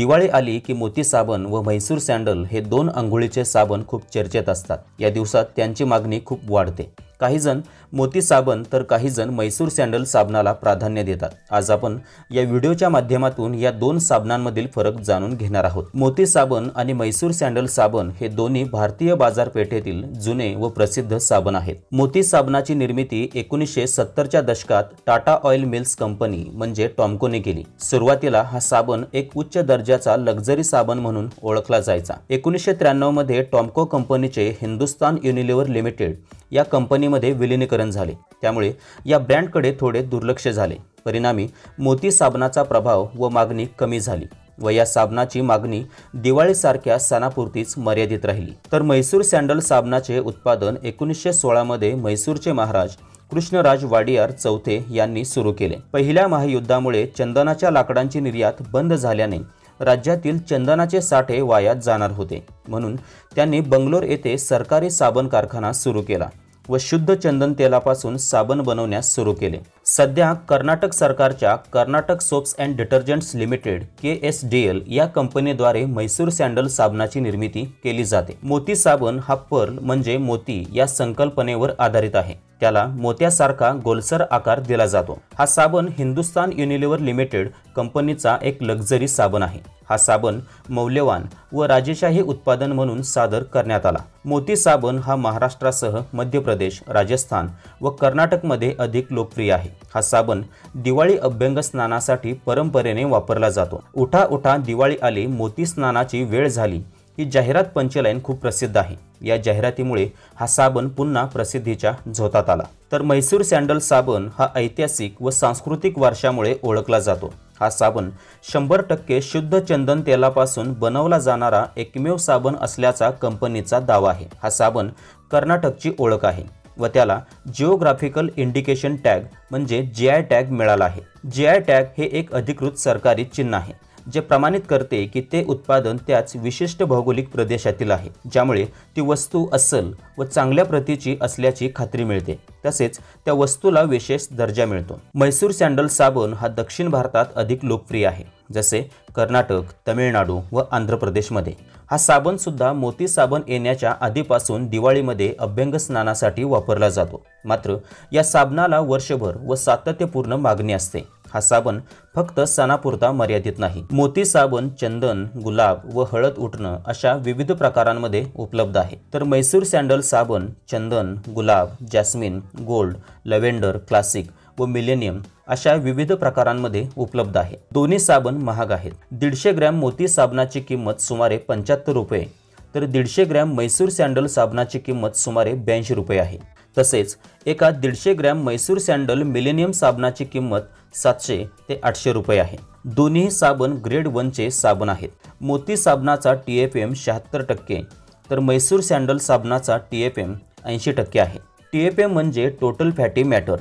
दिवाळी आली की मोती साबण व म्हैसूर सॅन्डल हे दोन अंघोळीचे साबण खूप चर्चेत असतात। या दिवसात त्यांची मागणी खूप वाढते। काही जण मोती साबण तर काही जण म्हैसूर सॅन्डल साबणाला प्राधान्य देतात। आज आपण या व्हिडिओच्या माध्यमातून या दोन साबणांमधील फरक जाणून घेणार आहोत। मोती साबण आणि म्हैसूर सॅन्डल साबण हे दोन्ही भारतीय बाजारपेठेतील जुने व प्रसिद्ध साबण आहेत। मोती साबणाची निर्मिती 1970च्या दशकात टाटा ऑइल मिल्स कंपनी म्हणजे टॉमकोने केली। सुरुवातीला हा साबण एक उच्च दर्जाचा लक्झरी साबण म्हणून ओळखला जायचा। 1993 मध्ये टॉमको कंपनीचे हिंदुस्तान युनिलिव्हर लिमिटेड या कंपनीमध्ये विलीनीकरण झाले। त्यामुळे या ब्रँडकडे थोडे दुर्लक्ष झाले। परिणामी मोती साबणाचा प्रभाव व मागणी कमी झाली व या साबणाची मागणी दिवाळीसारख्या सणापुरतीच मर्यादित राहिली। तर म्हैसूर सॅन्डल साबणाचे उत्पादन 1916 मध्ये म्हैसूरचे महाराज कृष्णराज वाडियार चौथे यांनी सुरू केले। पहिल्या महायुद्धामुळे चंदनाच्या लाकडांची निर्यात बंद झाल्याने राज्यातील चंदनाचे साठे वायात जाणार होते, म्हणून त्यांनी बंगलोर येथे सरकारी साबण कारखाना सुरू केला व शुद्ध चंदन तेलापासून साबण बनवण्यास सुरू केले। सध्या कर्नाटक सरकारच्या Karnataka soaps and detergents limited KSDL या कंपनीद्वारे म्हैसूर सॅन्डल साबणाची निर्मिती केली जाते। मोती साबण हा पर्ल म्हणजे मोती या संकल्पनेवर आधारित आहे। त्याला मोत्यासारखा गोलसर आकार दिला जातो। हा साबण हिंदुस्तान युनिलिव्हर लिमिटेड कंपनीचा एक लक्झरी साबण आहे। हा साबण मौल्यवान व राजेशाही उत्पादन म्हणून सादर करण्यात आला। मोती साबण हा महाराष्ट्रासह मध्य प्रदेश, राजस्थान व कर्नाटकमध्ये अधिक लोकप्रिय आहे। हा साबण दिवाळी अभ्यंग स्नानासाठी परंपरेने वापरला जातो। उठा उठा दिवाळी आली, मोती स्नानाची वेळ झाली ही जाहिरात पंचलाईन खूप प्रसिद्ध आहे। या जाहिरातीमुळे हा साबण पुन्हा प्रसिद्धीच्या झोतात आला। तर म्हैसूर सॅन्डल साबण हा ऐतिहासिक व सांस्कृतिक वारशामुळे ओळखला जातो। हा साबण 100% शुद्ध चंदन तेलापासून बनवला जाणारा एकमेव साबण असल्याचा कंपनीचा दावा आहे। हा साबण कर्नाटकची ओळख आहे व त्याला जिओग्राफिकल इंडिकेशन टॅग म्हणजे GI टॅग मिळाला आहे। GI टॅग हे एक अधिकृत सरकारी चिन्ह आहे जे प्रमाणित करते की ते उत्पादन त्याच विशिष्ट भौगोलिक प्रदेशातील आहे, ज्यामुळे ती वस्तू अस्सल व चांगल्या प्रतीची असल्याची खात्री मिळते। तसेच त्या वस्तूला विशेष दर्जा मिळतो। म्हैसूर सॅन्डल साबण हा दक्षिण भारतात अधिक लोकप्रिय आहे, जसे कर्नाटक, तमिळनाडू व आंध्र प्रदेशमध्ये। हा साबण सुद्धा मोती साबण येण्याच्या आधीपासून दिवाळीमध्ये अभ्यंग स्नानासाठी वापरला जातो। मात्र या साबणाला वर्षभर व सातत्यपूर्ण मागणी असते। हा साबण फक्त सणापुरता मर्यादित नाही। मोती साबण चंदन, गुलाब व हळद उठणं अशा विविध प्रकारांमध्ये उपलब्ध आहे। तर म्हैसूर सॅन्डल साबण चंदन, गुलाब, जॅस्मिन, गोल्ड, लव्हेंडर, क्लासिक व मिलेनियम अशा विविध प्रकारांमध्ये उपलब्ध आहे। दोन्ही साबण महाग आहेत। 150 ग्रॅम मोती साबणाची किंमत सुमारे 75 रुपये तर 150 ग्रॅम म्हैसूर सॅन्डल साबणाची किंमत सुमारे 82 रुपये आहे। तसेच एका 150 ग्रॅम म्हैसूर सॅन्डल मिलेनियम साबणाची किंमत 700 ते 800 रुपये आहे। दोन्ही साबण ग्रेड 1 चे साबण आहेत। मोती साबणाचा TFM 76% तर म्हैसूर सॅन्डल साबणाचा TFM 80% आहे। TFM म्हणजे टोटल फॅटी मॅटर,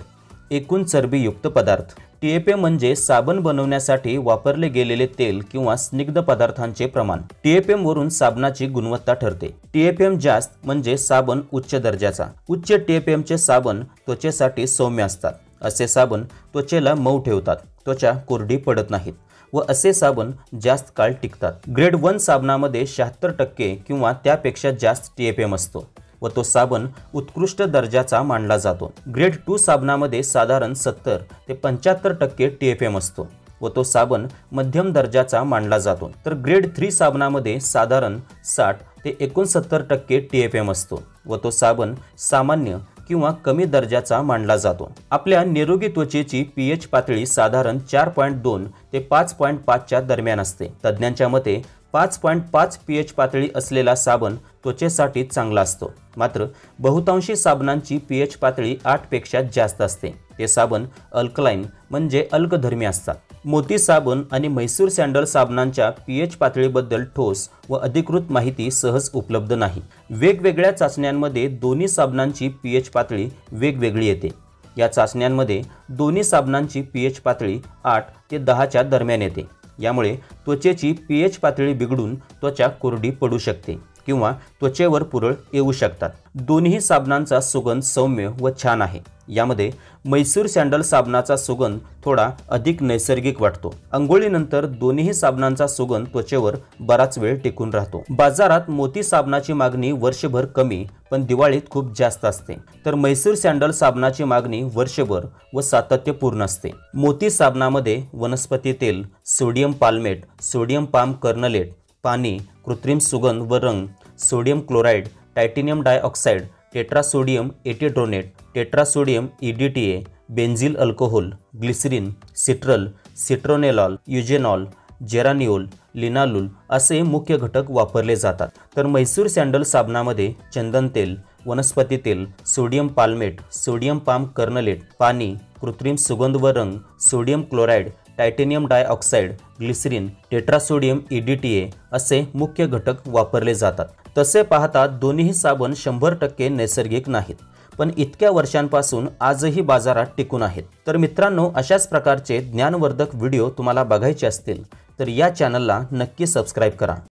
एकूण चरबीयुक्त पदार्थ। TFM म्हणजे साबण बनवण्यासाठी वापरले गेलेले तेल किंवा स्निग्ध पदार्थांचे प्रमाण। TFM वरून साबणाची गुणवत्ता ठरते। TFM जास्त म्हणजे साबण उच्च दर्जाचा। उच्च TFM चे साबण त्वचेसाठी सौम्य असतात। असे साबण त्वचेला मऊ ठेवतात, त्वचा कोरडी पडत नाहीत व असे साबण जास्त काळ टिकतात। ग्रेड 1 साबणामध्ये 76% किंवा त्यापेक्षा जास्त TFM असतो व तो साबण उत्कृष्ट दर्जाचा मानला जातो। ग्रेड 2 साबणामध्ये साधारण 70 ते 75% TFM असतो व तो साबण मध्यम दर्जाचा मानला जातो। तर ग्रेड 3 साबणामध्ये साधारण 60 ते 69% TFM असतो व तो साबण सामान्य किंवा कमी दर्जाचा मानला जातो। आपल्या निरोगी त्वचेची pH पातळी साधारण 4.2 ते 5.5 च्या दरम्यान असते। तज्ज्ञांच्या मते 5.5 pH पातळी असलेला साबण त्वचेसाठी चांगला असतो। मात्र बहुतांशी साबणांची pH पातळी 8 पेक्षा जास्त असते। ते साबण अल्कलाइन म्हणजे अल्कधर्मी असतात। मोती साबण आणि म्हैसूर सॅन्डल साबणांच्या pH पातळीबद्दल ठोस व अधिकृत माहिती सहज उपलब्ध नाही। वेगवेगळ्या चाचण्यांमध्ये दोन्ही साबणांची pH पातळी वेगवेगळी येते। या चाचण्यांमध्ये दोन्ही साबणांची pH पातळी 8 ते 10 च्या दरम्यान येते। यामुळे त्वचेची pH पातळी बिघडून त्वचा कोरडी पडू शकते। किंवा त्वचेवर पुरळ येऊ शकतात। दोन्ही साबणांचा सुगंध सौम्य व छान आहे। यामध्ये म्हैसूर सँडल साबणाचा सुगंध थोडा अधिक नैसर्गिक वाटतो। अंघोळीनंतर दोन्ही साबणांचा सुगंध त्वचेवर बराच वेळ टिकून राहतो। बाजारात मोती साबणाची मागणी वर्षभर कमी पण दिवाळीत खूप जास्त असते, तर म्हैसूर सँडल साबणाची मागणी वर्षभर व सातत्यपूर्ण असते। मोती साबणामध्ये वनस्पती तेल, sodium palmate, sodium palm kernelate, पाणी, कृत्रिम सुगंध व रंग, sodium chloride, titanium dioxide, tetrasodium etidronate, tetrasodium EDTA, benzyl alcohol, glycerine, citral, citronellol, eugenol, geraniol, linalool असे मुख्य घटक वापरले जातात। तर म्हैसूर सँडल साबणामध्ये चंदन तेल, वनस्पती तेल, sodium palmate, sodium palm kernelate, पाणी, कृत्रिम सुगंध व रंग, sodium chloride, titanium dioxide, glycerine, tetrasodium EDTA असे मुख्य घटक वापरले जातात। तसे पाहता दोन्ही साबण 100% नैसर्गिक नाहीत, पण इतक्या वर्षांपासून आजही बाजारात टिकून आहेत। तर मित्रांनो, अशाच प्रकारचे ज्ञानवर्धक व्हिडिओ तुम्हाला बघायचे असतील तर या चॅनलला नक्की सबस्क्राईब करा।